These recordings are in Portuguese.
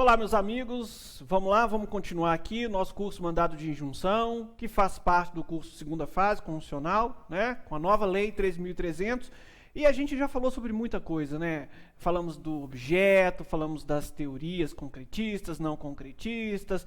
Olá, meus amigos, vamos lá, vamos continuar aqui o nosso curso Mandado de Injunção, que faz parte do curso Segunda Fase Constitucional, né, com a nova Lei 13.300, e a gente já falou sobre muita coisa, né, falamos do objeto, falamos das teorias concretistas, não concretistas,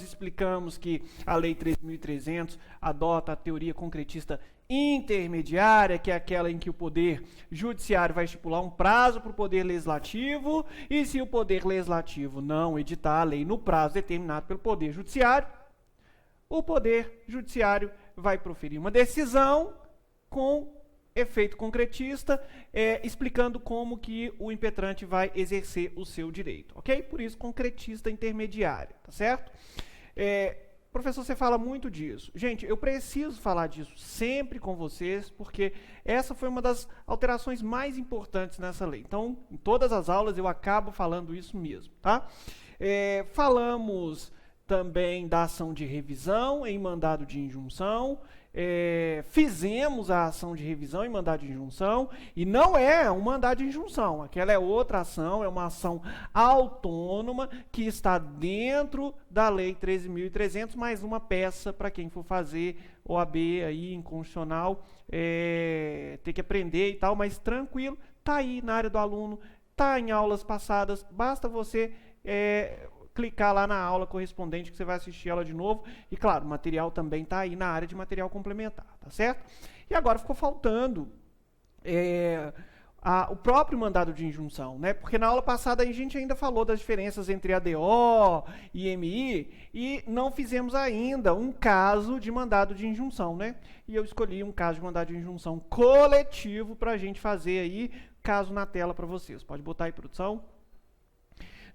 explicamos que a Lei 13.300 adota a teoria concretista intermediária, que é aquela em que o Poder Judiciário vai estipular um prazo para o Poder Legislativo, e se o Poder Legislativo não editar a lei no prazo determinado pelo Poder Judiciário, o Poder Judiciário vai proferir uma decisão com efeito concretista, explicando como que o impetrante vai exercer o seu direito, ok? Por isso, concretista intermediária, tá certo? Professor, você fala muito disso. Gente, eu preciso falar disso sempre com vocês, porque essa foi uma das alterações mais importantes nessa lei. Então, em todas as aulas eu acabo falando isso mesmo, tá? Falamos também da ação de revisão em mandado de injunção, fizemos a ação de revisão em mandado de injunção, e não é um mandado de injunção, aquela é outra ação, é uma ação autônoma que está dentro da Lei 13.300, mais uma peça para quem for fazer OAB aí, inconstitucional, ter que aprender e tal, mas tranquilo, está aí na área do aluno, está em aulas passadas, basta você clicar lá na aula correspondente que você vai assistir ela de novo. E claro, o material também está aí na área de material complementar, tá certo? E agora ficou faltando o próprio mandado de injunção, né? Porque na aula passada a gente ainda falou das diferenças entre ADO e IMI e não fizemos ainda um caso de mandado de injunção, né? E eu escolhi um caso de mandado de injunção coletivo para a gente fazer aí, caso na tela para vocês. Pode botar aí, produção.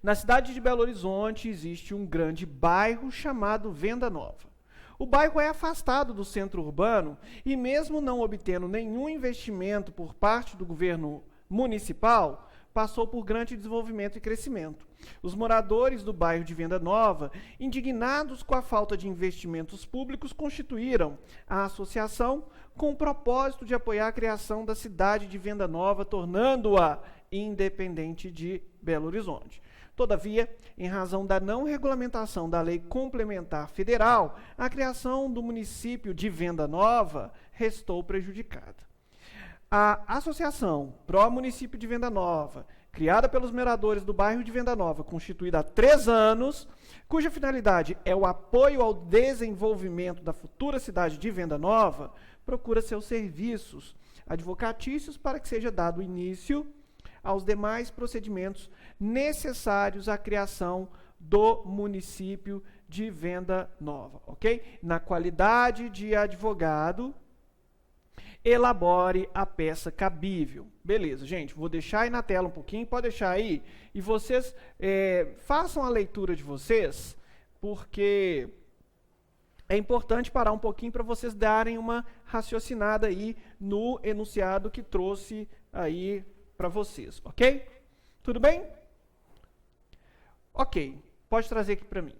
Na cidade de Belo Horizonte existe um grande bairro chamado Venda Nova. O bairro é afastado do centro urbano e, mesmo não obtendo nenhum investimento por parte do governo municipal, passou por grande desenvolvimento e crescimento. Os moradores do bairro de Venda Nova, indignados com a falta de investimentos públicos, constituíram a associação com o propósito de apoiar a criação da cidade de Venda Nova, tornando-a independente de Belo Horizonte. Todavia, em razão da não regulamentação da Lei Complementar Federal, a criação do município de Venda Nova restou prejudicada. A Associação Pró-Município de Venda Nova, criada pelos moradores do bairro de Venda Nova, constituída há 3 anos, cuja finalidade é o apoio ao desenvolvimento da futura cidade de Venda Nova, procura seus serviços advocatícios para que seja dado início aos demais procedimentos necessários à criação do município de Venda Nova, ok? Na qualidade de advogado, elabore a peça cabível. Beleza, gente, vou deixar aí na tela um pouquinho, pode deixar aí, e vocês façam a leitura de vocês, porque é importante parar um pouquinho para vocês darem uma raciocinada aí no enunciado que trouxe aí para vocês, ok? Tudo bem? Ok, pode trazer aqui para mim.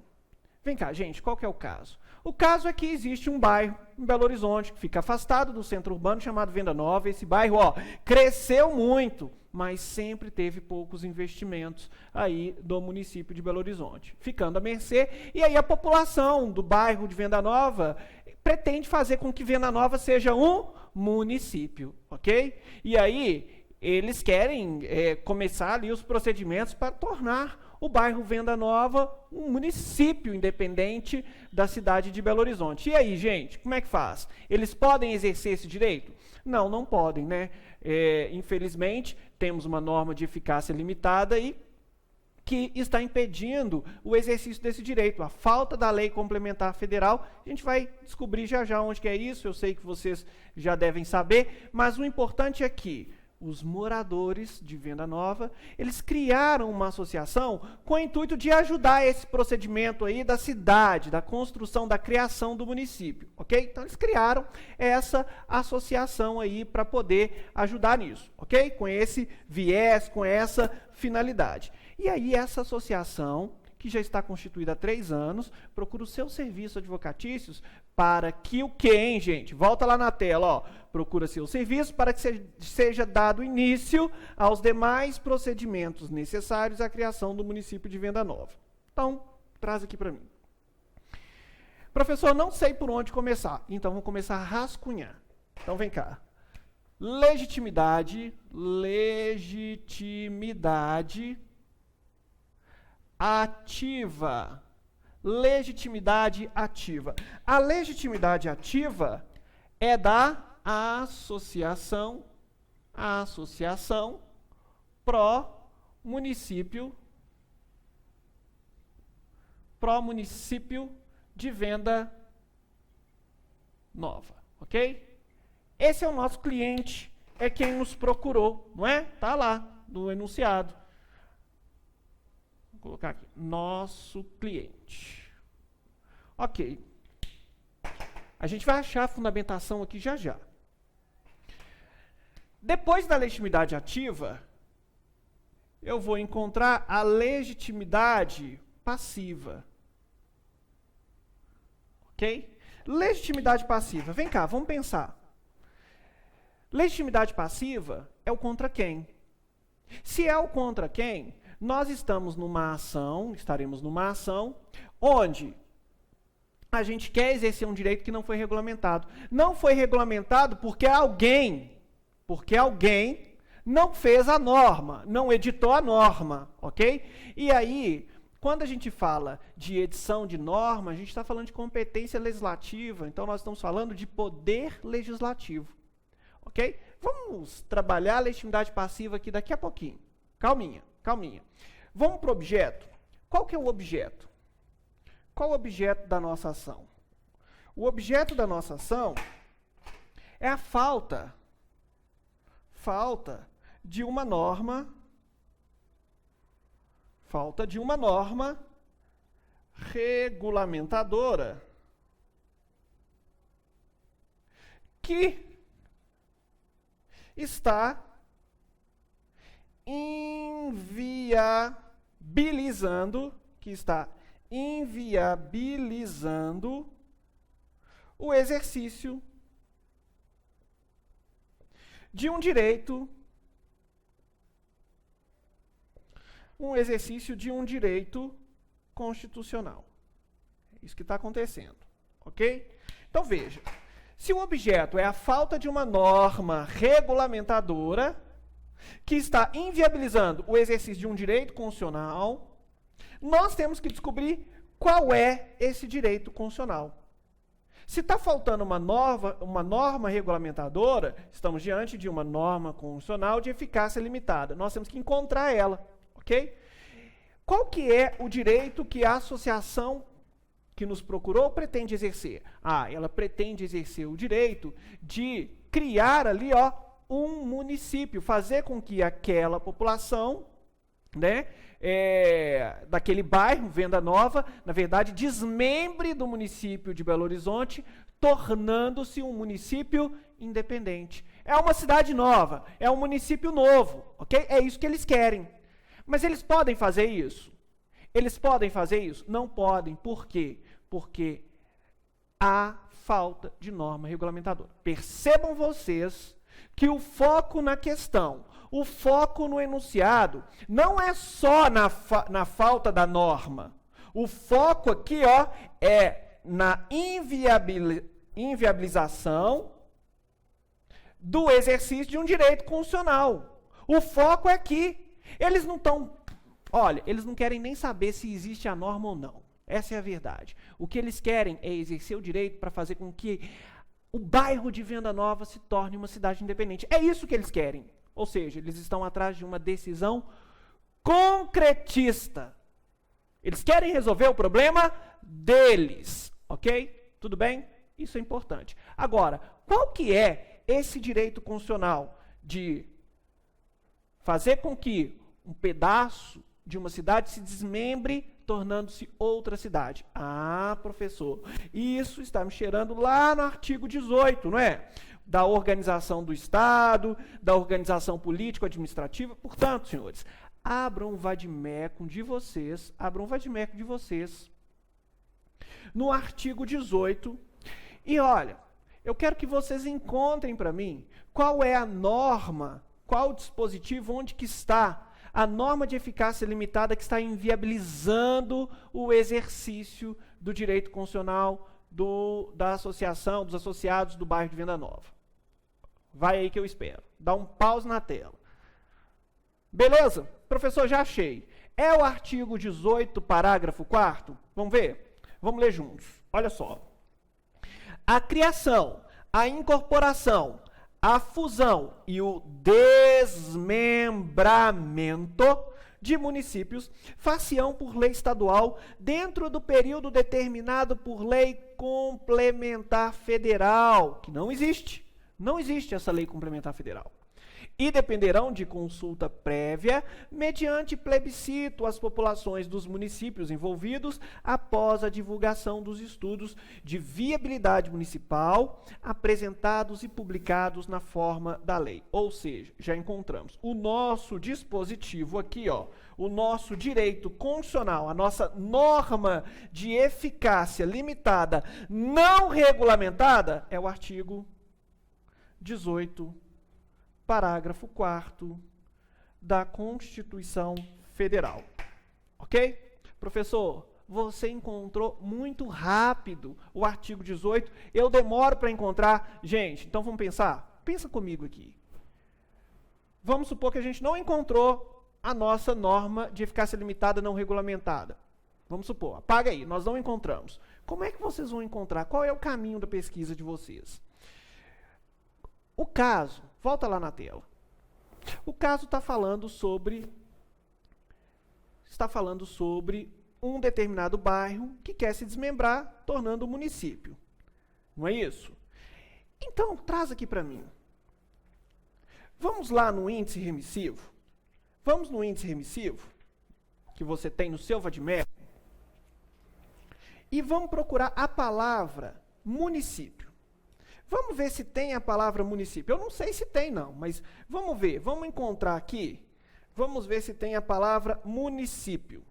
Vem cá, gente, qual que é o caso? O caso é que existe um bairro em Belo Horizonte que fica afastado do centro urbano chamado Venda Nova. Esse bairro, cresceu muito, mas sempre teve poucos investimentos aí do município de Belo Horizonte, ficando à mercê. E aí a população do bairro de Venda Nova pretende fazer com que Venda Nova seja um município, ok? E aí eles querem começar ali os procedimentos para tornar o bairro Venda Nova um município independente da cidade de Belo Horizonte. E aí, gente, como é que faz? Eles podem exercer esse direito? Não, não podem, né? Infelizmente, temos uma norma de eficácia limitada aí que está impedindo o exercício desse direito. A falta da Lei Complementar Federal, a gente vai descobrir já já onde que é isso, eu sei que vocês já devem saber, mas o importante é que os moradores de Venda Nova, eles criaram uma associação com o intuito de ajudar esse procedimento aí da cidade, da construção, da criação do município, ok? Então, eles criaram essa associação aí para poder ajudar nisso, ok? Com esse viés, com essa finalidade. E aí, essa associação, que já está constituída há 3 anos, procura os seus serviços advocatícios Para que o quê, hein, gente? Volta lá na tela, ó. Procura seu serviço para que seja dado início aos demais procedimentos necessários à criação do município de Venda Nova. Então, traz aqui para mim. Professor, não sei por onde começar. Então, vamos começar a rascunhar. Então, vem cá. Legitimidade ativa. Legitimidade ativa. A legitimidade ativa é da associação pró-município de Venda Nova, ok? Esse é o nosso cliente, é quem nos procurou, não é? Tá lá, no enunciado. Vou colocar aqui, nosso cliente. Ok. A gente vai achar a fundamentação aqui já já. Depois da legitimidade ativa, eu vou encontrar a legitimidade passiva. Ok? Legitimidade passiva. Vem cá, vamos pensar. Legitimidade passiva é o contra quem? Se é o contra quem, nós estaremos numa ação onde a gente quer exercer um direito que não foi regulamentado. Não foi regulamentado porque alguém não fez a norma, não editou a norma, ok? E aí, quando a gente fala de edição de norma, a gente está falando de competência legislativa, então nós estamos falando de poder legislativo, ok? Vamos trabalhar a legitimidade passiva aqui daqui a pouquinho. Calminha. Vamos para o objeto. Qual que é o objeto? Qual o objeto da nossa ação? O objeto da nossa ação é a falta de uma norma regulamentadora que está inviabilizando o exercício de um direito, constitucional. É isso que está acontecendo, ok? Então veja, se o objeto é a falta de uma norma regulamentadora que está inviabilizando o exercício de um direito constitucional, nós temos que descobrir qual é esse direito constitucional. Se está faltando uma norma regulamentadora, estamos diante de uma norma constitucional de eficácia limitada. Nós temos que encontrar ela, ok? Qual que é o direito que a associação que nos procurou pretende exercer? Ela pretende exercer o direito de criar ali, um município, fazer com que aquela população, né, daquele bairro, Venda Nova, na verdade, desmembre do município de Belo Horizonte, tornando-se um município independente. É uma cidade nova, é um município novo, ok? É isso que eles querem. Mas eles podem fazer isso? Não podem. Por quê? Porque há falta de norma regulamentadora. Percebam vocês que o foco na questão, o foco no enunciado, não é só na falta da norma. O foco aqui, é na inviabilização do exercício de um direito constitucional. O foco é aqui. Eles não querem nem saber se existe a norma ou não. Essa é a verdade. O que eles querem é exercer o direito para fazer com que o bairro de Venda Nova se torne uma cidade independente. É isso que eles querem. Ou seja, eles estão atrás de uma decisão concretista. Eles querem resolver o problema deles, ok? Tudo bem? Isso é importante. Agora, qual que é esse direito constitucional de fazer com que um pedaço de uma cidade se desmembre, tornando-se outra cidade? Professor, isso está me cheirando lá no artigo 18, não é? Da organização do Estado, da organização político-administrativa. Portanto, senhores, abram o vade-mecum de vocês, no artigo 18, E olha, eu quero que vocês encontrem para mim qual é a norma, qual o dispositivo, onde que está a norma de eficácia limitada que está inviabilizando o exercício do direito constitucional da associação, dos associados do bairro de Venda Nova. Vai aí que eu espero. Dá um pause na tela. Beleza? Professor, já achei. É o artigo 18, parágrafo 4º? Vamos ver? Vamos ler juntos. Olha só. A criação, a incorporação, a fusão e o desmembramento de municípios far-se-ão por lei estadual dentro do período determinado por lei complementar federal, que não existe. Não existe essa lei complementar federal. E dependerão de consulta prévia, mediante plebiscito, às populações dos municípios envolvidos, após a divulgação dos estudos de viabilidade municipal, apresentados e publicados na forma da lei. Ou seja, já encontramos o nosso dispositivo aqui, ó, o nosso direito constitucional, a nossa norma de eficácia limitada não regulamentada, é o artigo 18, parágrafo 4º da Constituição Federal. Ok? Professor, você encontrou muito rápido o artigo 18. Eu demoro para encontrar. Gente, então vamos pensar? Pensa comigo aqui. Vamos supor que a gente não encontrou a nossa norma de eficácia limitada não regulamentada. Vamos supor, apaga aí, nós não encontramos. Como é que vocês vão encontrar? Qual é o caminho da pesquisa de vocês? O caso, volta lá na tela. O caso está falando sobre um determinado bairro que quer se desmembrar, tornando um município. Não é isso? Então, traz aqui para mim. Vamos lá no índice remissivo. Vamos no índice remissivo, que você tem no seu VADMECUM, e vamos procurar a palavra município. Vamos ver se tem a palavra município. Eu não sei se tem, não, mas vamos ver. Vamos encontrar aqui. Vamos ver se tem a palavra município.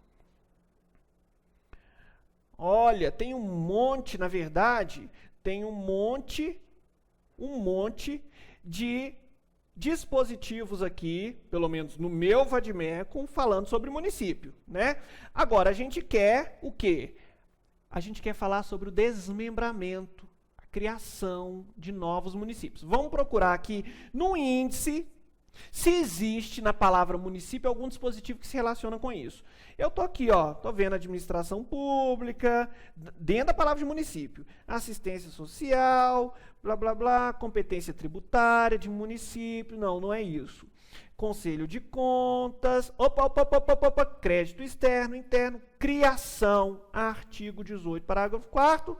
Olha, tem um monte, na verdade, tem um monte de dispositivos aqui, pelo menos no meu VADMECUM, falando sobre município, né? Agora, a gente quer o quê? A gente quer falar sobre o desmembramento, criação de novos municípios. Vamos procurar aqui no índice se existe na palavra município algum dispositivo que se relaciona com isso. Eu estou aqui, estou vendo administração pública, dentro da palavra de município, assistência social, blá, blá, blá, competência tributária de município, não é isso. Conselho de contas, crédito externo, interno, criação, artigo 18, parágrafo 4º,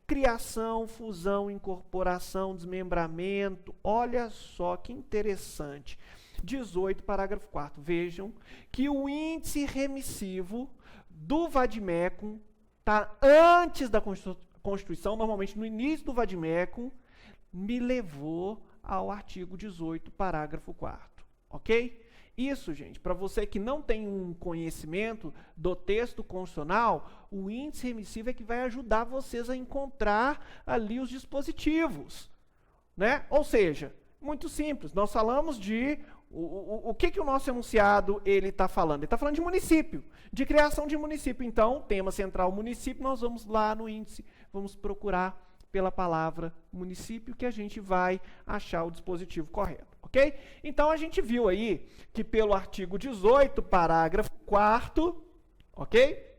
criação, fusão, incorporação, desmembramento. Olha só que interessante. 18, parágrafo 4º. Vejam que o índice remissivo do VADMECUM está antes da Constituição, normalmente no início do VADMECUM, me levou ao artigo 18, parágrafo 4º. Ok? Isso, gente, para você que não tem um conhecimento do texto constitucional, o índice remissivo é que vai ajudar vocês a encontrar ali os dispositivos, né? Ou seja, muito simples, nós falamos de... O que o nosso enunciado ele está falando? Ele está falando de município, de criação de município. Então, tema central município, nós vamos lá no índice, vamos procurar pela palavra município que a gente vai achar o dispositivo correto. Ok? Então, a gente viu aí que pelo artigo 18, parágrafo 4º, ok?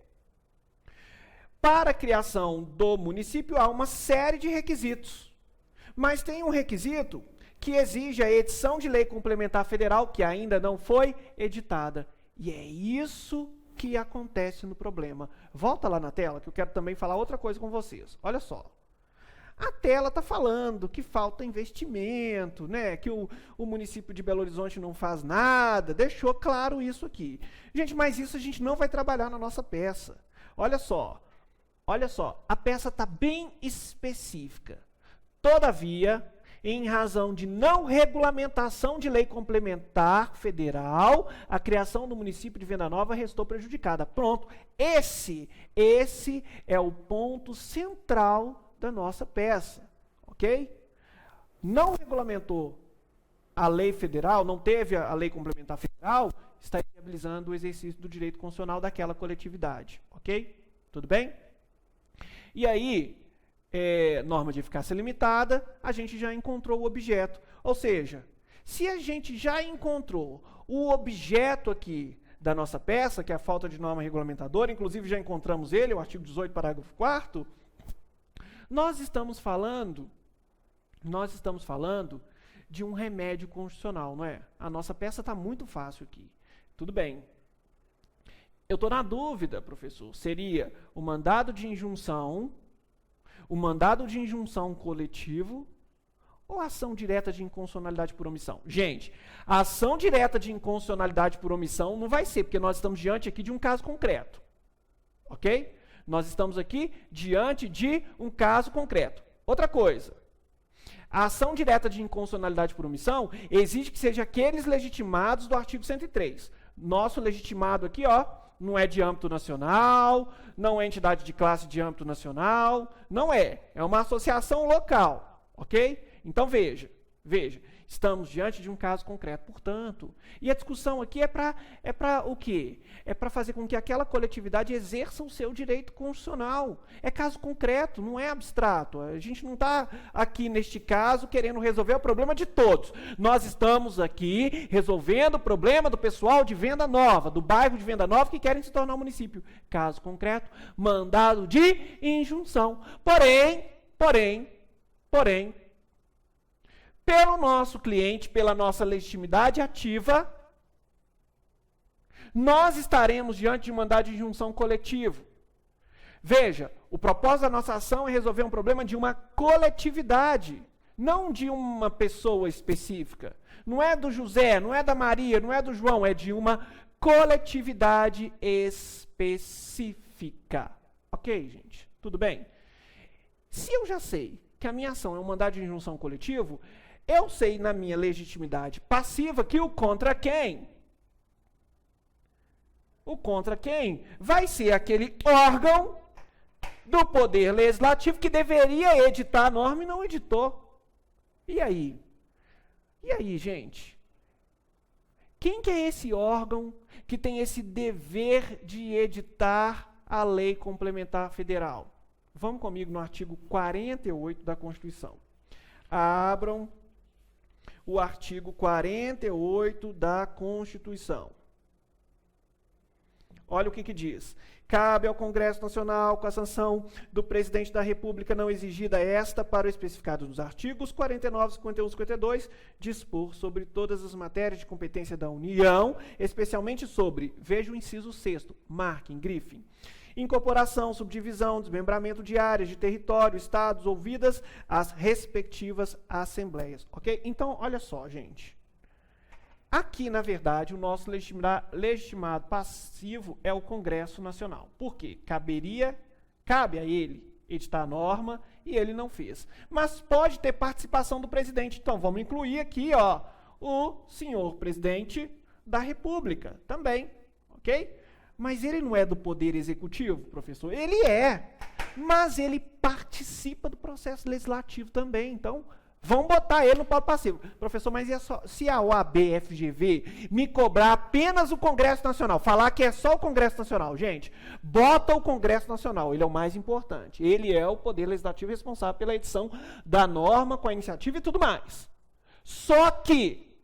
Para a criação do município, há uma série de requisitos. Mas tem um requisito que exige a edição de lei complementar federal, que ainda não foi editada. E é isso que acontece no problema. Volta lá na tela, que eu quero também falar outra coisa com vocês. Olha só. A tela está falando que falta investimento, né? Que o município de Belo Horizonte não faz nada, deixou claro isso aqui. Gente, mas isso a gente não vai trabalhar na nossa peça. Olha só, a peça está bem específica. Todavia, em razão de não regulamentação de lei complementar federal, a criação do município de Venda Nova restou prejudicada. Pronto, esse é o ponto central da nossa peça, ok? Não regulamentou a lei federal, não teve a lei complementar federal, está viabilizando o exercício do direito constitucional daquela coletividade, ok? Tudo bem? E aí, norma de eficácia limitada, a gente já encontrou o objeto. Ou seja, se a gente já encontrou o objeto aqui da nossa peça, que é a falta de norma regulamentadora, inclusive já encontramos ele, o artigo 18, parágrafo 4º, nós estamos falando de um remédio constitucional, não é? A nossa peça está muito fácil aqui. Tudo bem. Eu estou na dúvida, professor, seria o mandado de injunção coletivo ou ação direta de inconstitucionalidade por omissão? Gente, a ação direta de inconstitucionalidade por omissão não vai ser, porque nós estamos diante aqui de um caso concreto. Ok? Nós estamos aqui diante de um caso concreto. Outra coisa, a ação direta de inconstitucionalidade por omissão exige que seja aqueles legitimados do artigo 103. Nosso legitimado aqui, ó, não é de âmbito nacional, não é entidade de classe de âmbito nacional, não é. É uma associação local, ok? Então veja, estamos diante de um caso concreto, portanto, e a discussão aqui é para o quê? É para fazer com que aquela coletividade exerça o seu direito constitucional. É caso concreto, não é abstrato. A gente não está aqui, neste caso, querendo resolver o problema de todos. Nós estamos aqui resolvendo o problema do pessoal de Venda Nova, do bairro de Venda Nova, que querem se tornar um município. Caso concreto, mandado de injunção. Porém, pelo nosso cliente, pela nossa legitimidade ativa, nós estaremos diante de um mandado de injunção coletivo. Veja, o propósito da nossa ação é resolver um problema de uma coletividade, não de uma pessoa específica. Não é do José, não é da Maria, não é do João, é de uma coletividade específica. Ok, gente? Tudo bem? Se eu já sei que a minha ação é um mandado de injunção coletivo, eu sei na minha legitimidade passiva que o contra quem vai ser aquele órgão do Poder Legislativo que deveria editar a norma e não editou. E aí? Gente? Quem que é esse órgão que tem esse dever de editar a lei complementar federal? Vamos comigo no artigo 48 da Constituição. Abram o artigo 48 da Constituição. Olha o que diz. Cabe ao Congresso Nacional, com a sanção do Presidente da República não exigida esta para o especificado nos artigos 49, 51 e 52, dispor sobre todas as matérias de competência da União, especialmente sobre, veja o inciso 6º, marquem, grifem, incorporação, subdivisão, desmembramento de áreas, de território, estados, ouvidas as respectivas assembleias. Ok? Então, olha só, gente. Aqui, na verdade, o nosso legitimado passivo é o Congresso Nacional. Por quê? Cabe a ele editar a norma e ele não fez. Mas pode ter participação do presidente. Então, vamos incluir aqui, ó, o senhor presidente da República também. Ok? Mas ele não é do Poder Executivo, professor? Ele é, mas ele participa do processo legislativo também. Então, vamos botar ele no polo passivo. Professor, mas e se a OAB, FGV, me cobrar apenas o Congresso Nacional, falar que é só o Congresso Nacional? Gente, bota o Congresso Nacional, ele é o mais importante. Ele é o Poder Legislativo responsável pela edição da norma, com a iniciativa e tudo mais. Só que,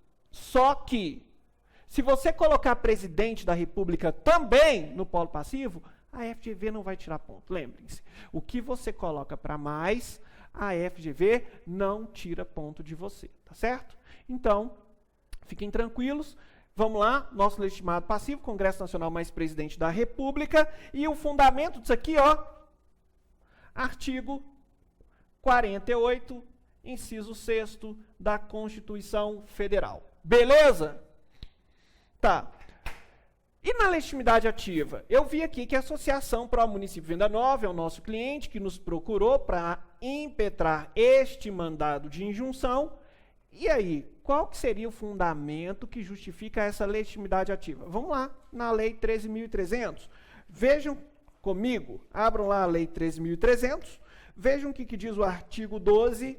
se você colocar presidente da República também no polo passivo, a FGV não vai tirar ponto. Lembrem-se, o que você coloca para mais, a FGV não tira ponto de você, tá certo? Então, fiquem tranquilos. Vamos lá, nosso legitimado passivo, Congresso Nacional mais presidente da República, e o fundamento disso aqui, ó, artigo 48, inciso 6º da Constituição Federal. Beleza? Tá. E na legitimidade ativa? Eu vi aqui que a Associação Pro Município Venda Nova é o nosso cliente que nos procurou para impetrar este mandado de injunção. E aí, qual que seria o fundamento que justifica essa legitimidade ativa? Vamos lá, na Lei 13.300. Vejam comigo, abram lá a Lei 13.300, Vejam o que diz o artigo 12,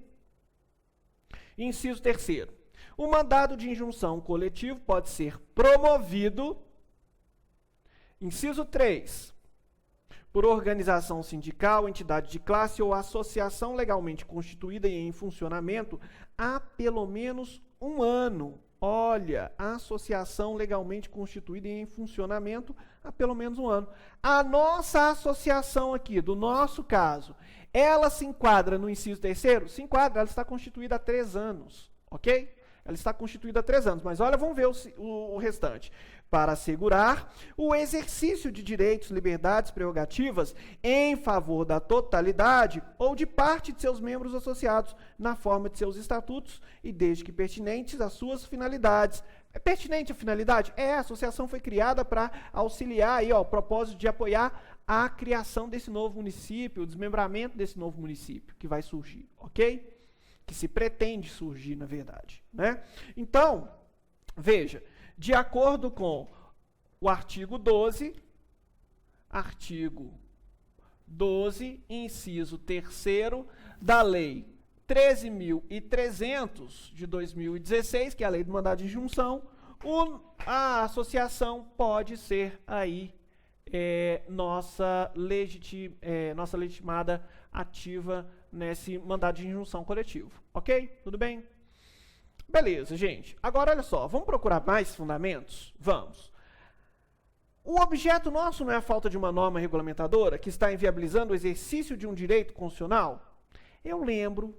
inciso 3º. O mandado de injunção coletivo pode ser promovido, inciso 3, por organização sindical, entidade de classe ou associação legalmente constituída e em funcionamento há pelo menos um ano. Olha, a associação legalmente constituída e em funcionamento há pelo menos um ano. A nossa associação aqui, do nosso caso, ela se enquadra no inciso 3º? Se enquadra, ela está constituída há 3 anos, ok? Ela está constituída há 3 anos, mas olha, vamos ver o restante. Para assegurar o exercício de direitos, liberdades, prerrogativas em favor da totalidade ou de parte de seus membros associados na forma de seus estatutos e desde que pertinentes às suas finalidades. É pertinente a finalidade? A associação foi criada para auxiliar aí, o propósito de apoiar a criação desse novo município, o desmembramento desse novo município que vai surgir, ok? Que se pretende surgir, na verdade, né? Então, veja, de acordo com o artigo 12, inciso 3º da Lei 13.300 de 2016, que é a Lei do Mandado de Injunção, a associação pode ser aí nossa legitimada ativa nesse mandado de injunção coletivo, ok? Tudo bem? Beleza, gente. Agora, olha só, vamos procurar mais fundamentos? Vamos. O objeto nosso não é a falta de uma norma regulamentadora que está inviabilizando o exercício de um direito constitucional? Eu lembro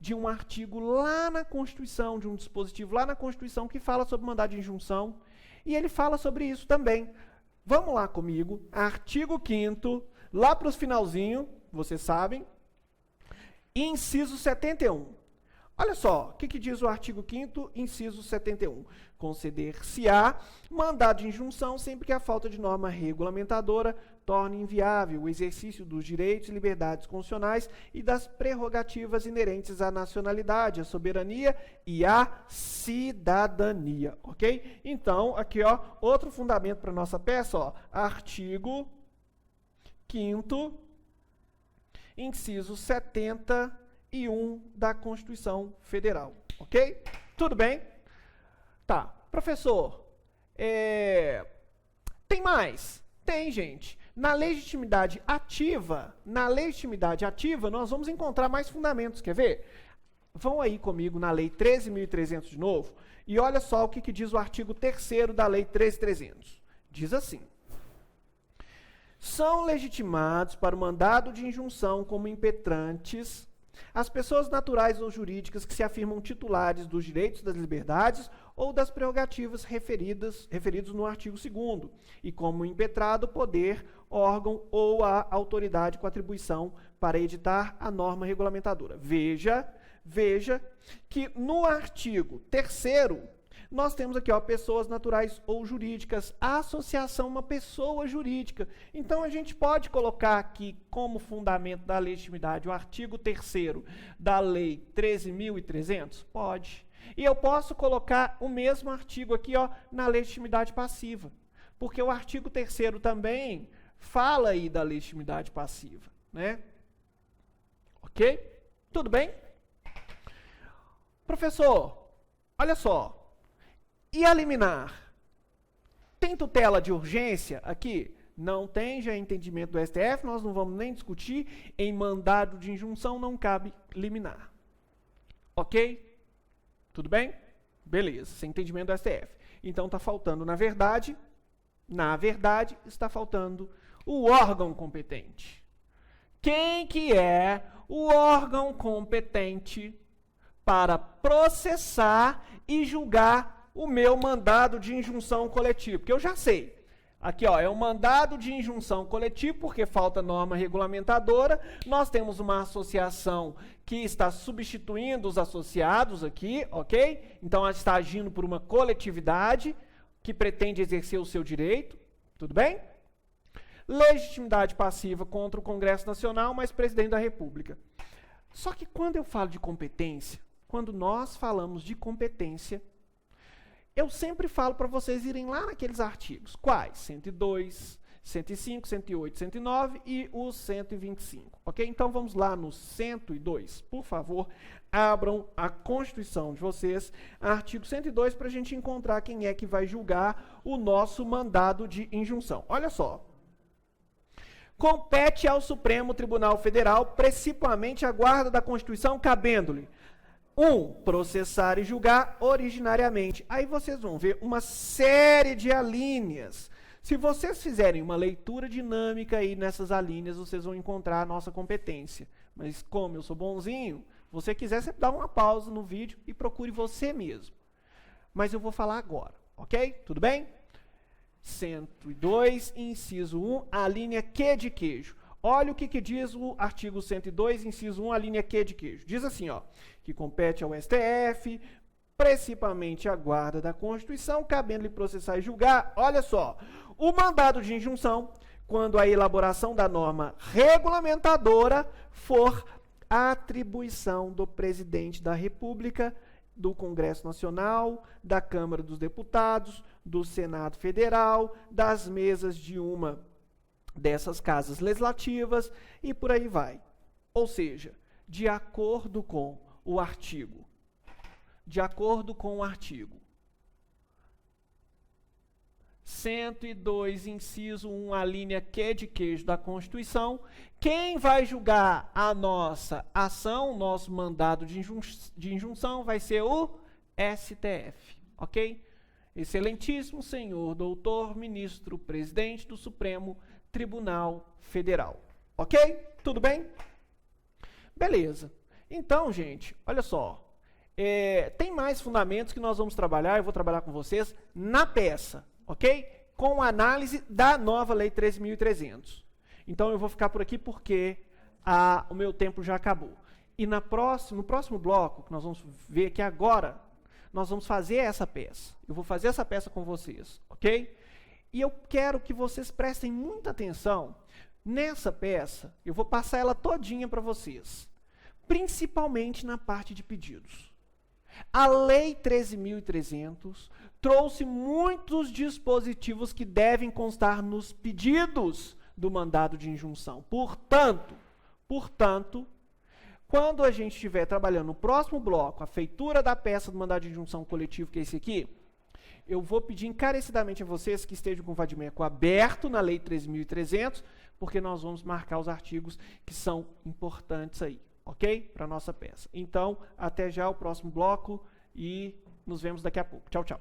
de um artigo lá na Constituição, de um dispositivo lá na Constituição que fala sobre mandado de injunção, e ele fala sobre isso também. Vamos lá comigo, artigo 5º, lá para os finalzinhos, vocês sabem, inciso 71. Olha só, o que diz o artigo 5º, inciso 71? Conceder-se-á mandado de injunção sempre que a falta de norma regulamentadora torne inviável o exercício dos direitos e liberdades constitucionais e das prerrogativas inerentes à nacionalidade, à soberania e à cidadania, ok? Então, aqui, outro fundamento para a nossa peça, artigo 5º, inciso 71 da Constituição Federal, ok? Tudo bem? Tá, professor, tem mais? Tem, gente. Na legitimidade ativa, nós vamos encontrar mais fundamentos, quer ver? Vão aí comigo na Lei 13.300 de novo, e olha só o que diz o artigo 3º da Lei 13.300. Diz assim: são legitimados para o mandado de injunção como impetrantes as pessoas naturais ou jurídicas que se afirmam titulares dos direitos, das liberdades ou das prerrogativas referidos no artigo 2º, e como impetrado poder, órgão ou a autoridade com atribuição para editar a norma regulamentadora. Veja que no artigo 3º, nós temos aqui, pessoas naturais ou jurídicas, a associação uma pessoa jurídica. Então, a gente pode colocar aqui como fundamento da legitimidade o artigo 3º da Lei 13.300? Pode. E eu posso colocar o mesmo artigo aqui, na legitimidade passiva. Porque o artigo 3º também fala aí da legitimidade passiva, né? Ok? Tudo bem? Professor, olha só. E a liminar? Tem tutela de urgência aqui? Não tem, já é entendimento do STF, nós não vamos nem discutir. Em mandado de injunção não cabe liminar. Ok? Tudo bem? Beleza, sem entendimento do STF. Então está faltando, na verdade, está faltando o órgão competente. Quem que é o órgão competente para processar e julgar o meu mandado de injunção coletivo? Porque eu já sei. Aqui, é um mandado de injunção coletivo, porque falta norma regulamentadora. Nós temos uma associação que está substituindo os associados aqui, ok? Então, ela está agindo por uma coletividade que pretende exercer o seu direito. Tudo bem? Legitimidade passiva contra o Congresso Nacional, mas presidente da República. Só que quando eu falo de competência, quando nós falamos de competência, eu sempre falo para vocês irem lá naqueles artigos. Quais? 102, 105, 108, 109 e o 125, ok? Então vamos lá no 102. Por favor, abram a Constituição de vocês, artigo 102, para a gente encontrar quem é que vai julgar o nosso mandado de injunção. Olha só. Compete ao Supremo Tribunal Federal, principalmente a guarda da Constituição, cabendo-lhe 1. Processar e julgar originariamente. Aí vocês vão ver uma série de alíneas. Se vocês fizerem uma leitura dinâmica aí nessas alíneas, vocês vão encontrar a nossa competência. Mas como eu sou bonzinho, se você quiser, você dá uma pausa no vídeo e procure você mesmo. Mas eu vou falar agora, ok? Tudo bem? 102, inciso 1, a linha Q de queijo. Olha o que diz o artigo 102, inciso 1, a linha Q de queijo. Diz assim, ó, que compete ao STF, principalmente a guarda da Constituição, cabendo-lhe processar e julgar, olha só, o mandado de injunção, quando a elaboração da norma regulamentadora for atribuição do presidente da República, do Congresso Nacional, da Câmara dos Deputados, do Senado Federal, das mesas de uma dessas casas legislativas e por aí vai. Ou seja, de acordo com o artigo 102, inciso 1, a linha Q de queijo da Constituição, quem vai julgar a nossa ação, nosso mandado de injunção, vai ser o STF, ok? Excelentíssimo senhor doutor ministro presidente do Supremo Tribunal Federal, ok? Tudo bem? Beleza. Então, gente, olha só, tem mais fundamentos que nós vamos trabalhar, eu vou trabalhar com vocês na peça, ok? Com a análise da nova Lei 13.300. Então, eu vou ficar por aqui porque o meu tempo já acabou. E no próximo bloco, que nós vamos ver aqui agora, nós vamos fazer essa peça. Eu vou fazer essa peça com vocês, ok? E eu quero que vocês prestem muita atenção nessa peça. Eu vou passar ela todinha para vocês, principalmente na parte de pedidos. A Lei 13.300 trouxe muitos dispositivos que devem constar nos pedidos do mandado de injunção. Portanto, quando a gente estiver trabalhando no próximo bloco, a feitura da peça do mandado de injunção coletivo, que é esse aqui, eu vou pedir encarecidamente a vocês que estejam com o vadimeco aberto na Lei 13.300, porque nós vamos marcar os artigos que são importantes aí, ok? Para a nossa peça. Então, até já o próximo bloco e nos vemos daqui a pouco. Tchau, tchau.